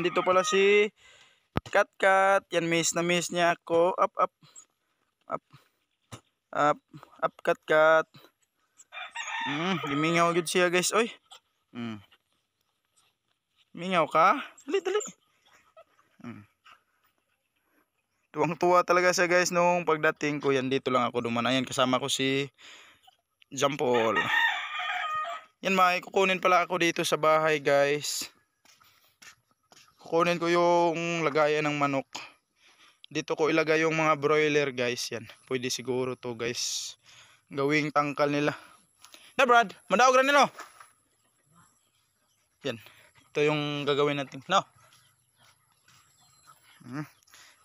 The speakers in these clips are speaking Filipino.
nandito pala si Katkat. Yan, miss na miss niya ako. Up, up, up, up, up, Katkat. Gimingaw gud siya guys, oy. Mingaw ka? Dali, dali. Tuwang-tuwa talaga siya guys nung pagdating ko. Yan, dito lang ako duman. Ayan, kasama ko si Jampol. Yan, may kukunin pala ako dito sa bahay guys. Kukunin ko yung lagayan ng manok. Dito ko ilagay yung mga broiler guys. Yan, pwede siguro to guys, gawing tangkal nila. Na Brad, madaog rin nilo. Yan, ito yung gagawin natin. No.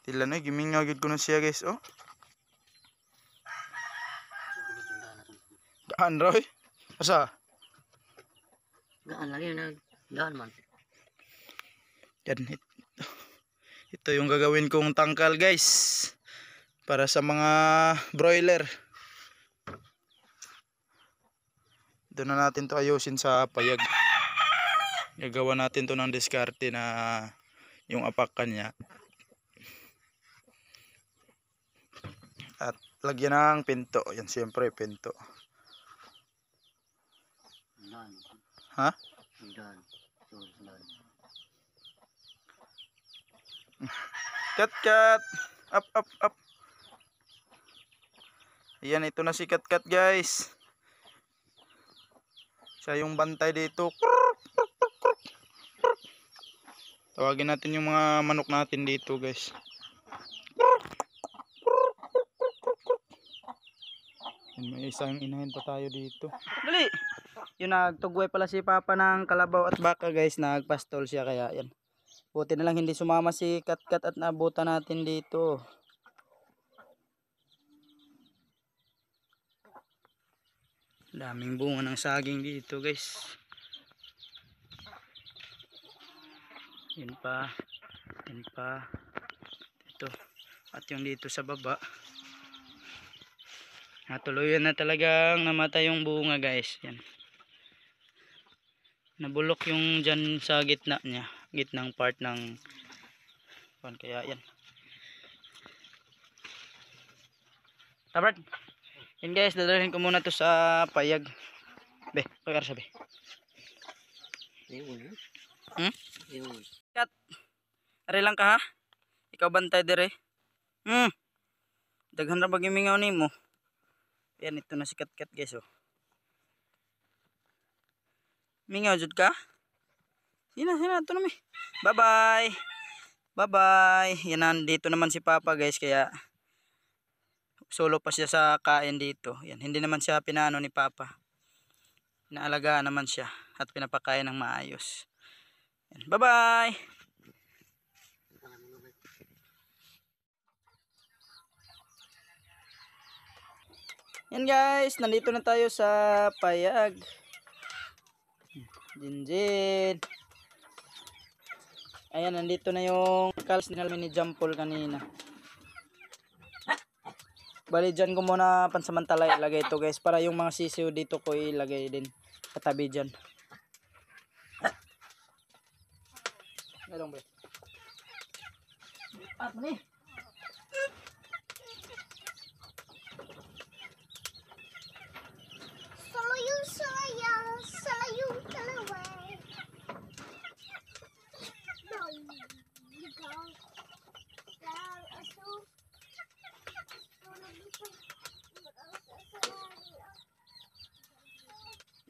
Tila na, gimingagid ko na siya guys. Oh, gaan Roy. Asa? Gaan lagi na gaan man. Yan, ito yung gagawin kong tangkal guys, para sa mga broiler. Doon na natin to ayusin sa payag. Gagawa natin to ng diskarte na yung apakan niya. At lagyan ng pinto. Yan, siyempre pinto. Ha? Katkat. Up, up, up. Ayan, ito na si Katkat guys. Siya yung bantay dito. Tawagin natin yung mga manok natin dito guys. May isang inahin pa tayo dito. Dali! Yung nagtugway pala si Papa ng kalabaw at baka guys. Nagpastol siya, kaya yan. Buti na lang hindi sumama si Katkat at naabutan natin dito. Daming bunga ng saging dito guys. Yan pa. Yan pa. Ito. At yung dito sa baba. Natuluyan na talagang namatay yung bunga guys. Yan. Nabulok yung dyan sa gitna niya. Gitnang part ng kaya yan. Tabard. Yan guys, dadalhin ko muna to sa payag. Be, pagkara sabi. Kat. Are lang ka ha? Ikaw bantay dire. Daghan ra bag imingaw nimo. Yan, ito na si Katkat guys oh. Mingaw jud ka? Sina, ito na mi. Bye bye. Bye bye. Yan, nandito naman si Papa guys, kaya solo pa siya sa kain dito. Yan, hindi naman siya pinaano ni Papa. Inaalagaan naman siya at pinapakain ng maayos. Yan, bye bye. Yan guys, nandito na tayo sa payag. Jinjin. Ayan, nandito na yung kalas namin ni Jampol kanina. Bali dyan ko muna pansamantala ilagay ito guys, para yung mga sisiw dito ko ilagay din katabi dyan. Meron ba? At ni. Salayong kalaway.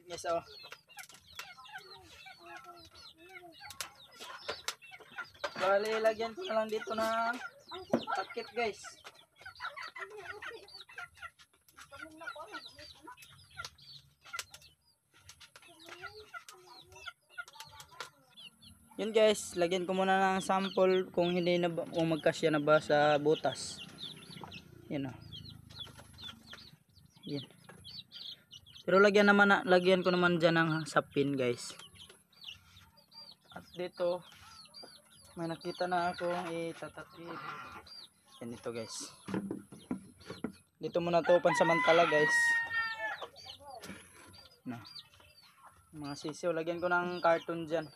Yes, oh. Bali, lagyan ko na lang dito na pakit guys. Yun guys, lagyan ko muna ng sample kung hindi na kung magkasya na ba sa butas. Yan oh. Yan. Pero lagyan ko naman diyan ng sapin guys. At dito may nakita na ako itatapid. Yan ito guys. Dito muna to pansamantala guys. Na. Mga sisiw, lagyan ko ng carton diyan.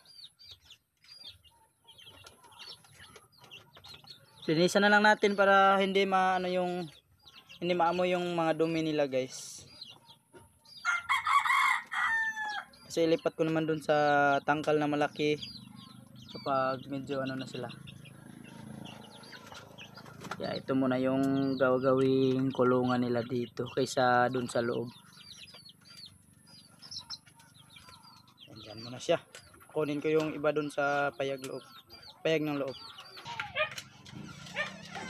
Linisan na lang natin para hindi hindi maamoy yung mga dumi nila, guys. Kasi ilipat ko naman dun sa tangkal na malaki kapag medyo na sila. Kaya ito muna yung gawing kulungan nila dito kaysa dun sa loob. Diyan muna siya. Kunin ko yung iba dun sa payag ng loob.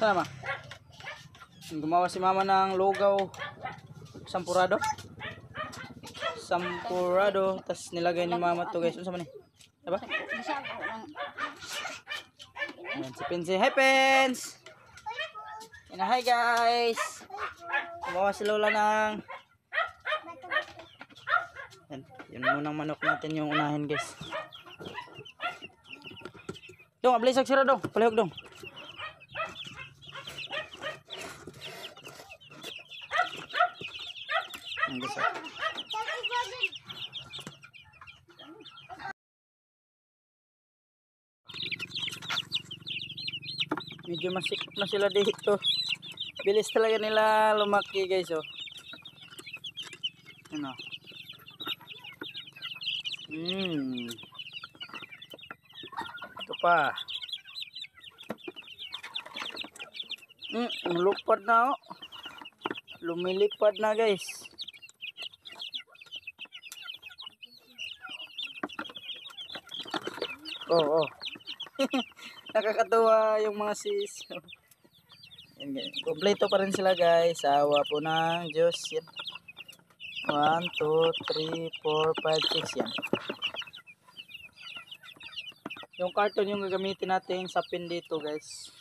Sama. Gumawa si mama ng lugaw sampurado. Tas nilagay ni mama to, guys. Unsa man ni? Diba? Ayan si Pensi. Hi Pens! Hi guys! Gumawa si Lola ng yun munang manok natin yung unahin, guys. Dong, ablisag sira dong. Palihog dong. Ang gusto. Medyo masikip na sila dito. Bilis talaga nila lumaki, guys, oh. Ano? Ito pa. Lumilipad na, oh. Lumilipad na, guys. Oh. Nakakatuwa yung mga sis. Kompleto pa rin sila, guys. Awa po ng Diyos. Yan. 1, 2, 3, 4, 5, 6. Yan. Yung carton yung gagamitin natin sapin dito, guys.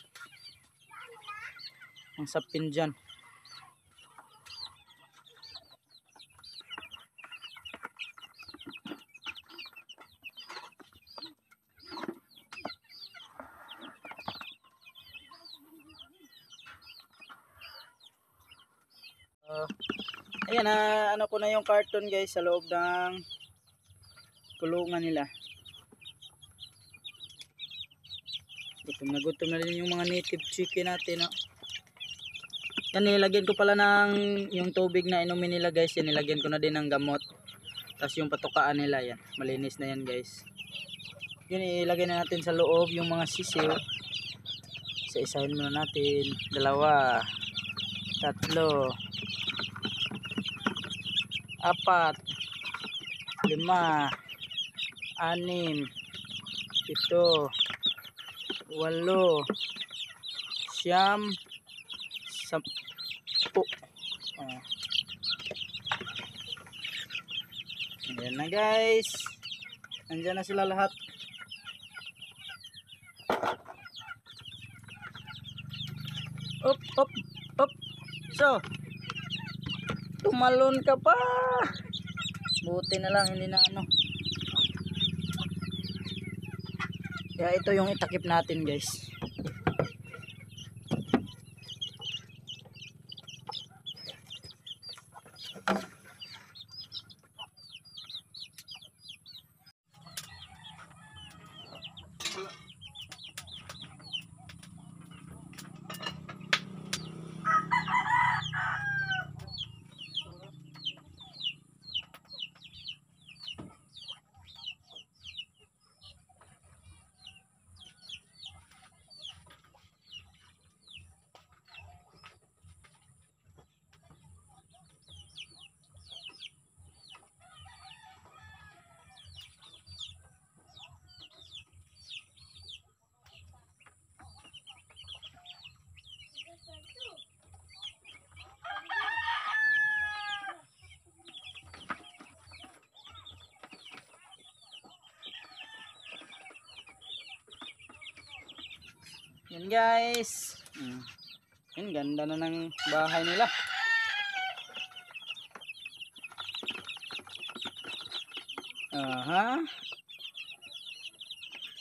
Ang sapin dyan. Ayan, ano ko na yung carton, guys, sa loob ng kulungan nila. Gutom na rin yung mga native chicken natin, no? Yan, nilagyan ko pala ng yung tubig na inumin nila, guys. Yan, nilagyan ko na din ng gamot. Tapos yung patukaan nila, yan, malinis na yan, guys. Yun, ilagay na natin sa loob yung mga sisiw. Isa-isahin muna natin. 2, 3, 4, 5, 6, 7, 8, 8, 9, 10. Ayan na, guys. Nandiyan na sila lahat. Up. So, tumalon ka pa. Buti na lang hindi na ano. Kaya ito yung itakip natin, guys. Yan, guys. Yan, ganda na ng bahay nila.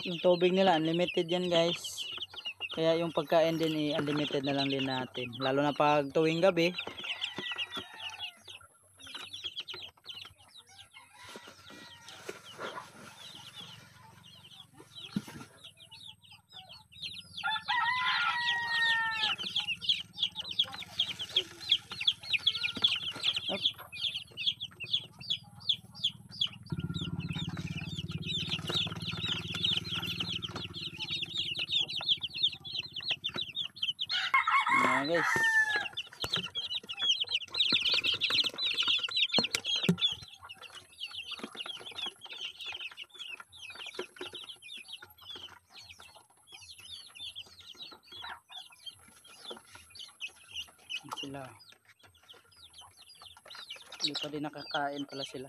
Yung tubig nila unlimited yan, guys. Kaya yung pagkain din unlimited na lang din natin. Lalo na pag tuwing gabi. Ayan guys. Ayan sila. Hindi pa din nakakain pala sila.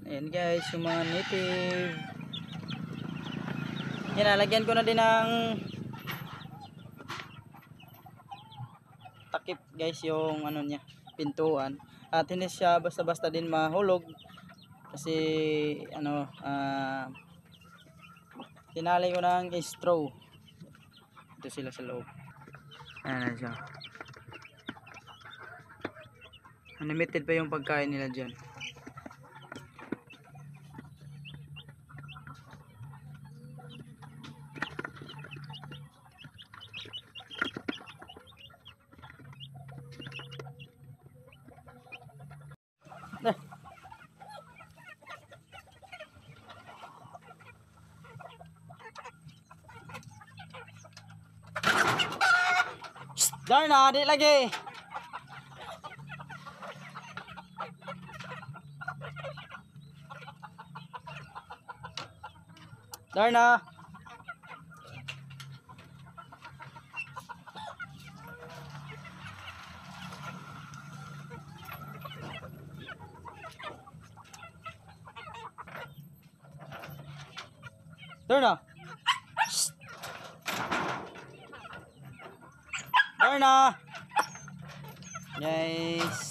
Ayan guys, yung mga native. Yan, nalagyan ko na din ng takip guys yung ano niya, pintuan. At hindi siya basta-basta din mahulog. Kasi ano, tinalay ko ng straw. Ito sila sa loob. Ayan na siya. Unlimited pa yung pagkain nila dyan. Darna, di lagi. Darna. Darna. Darna. Guys.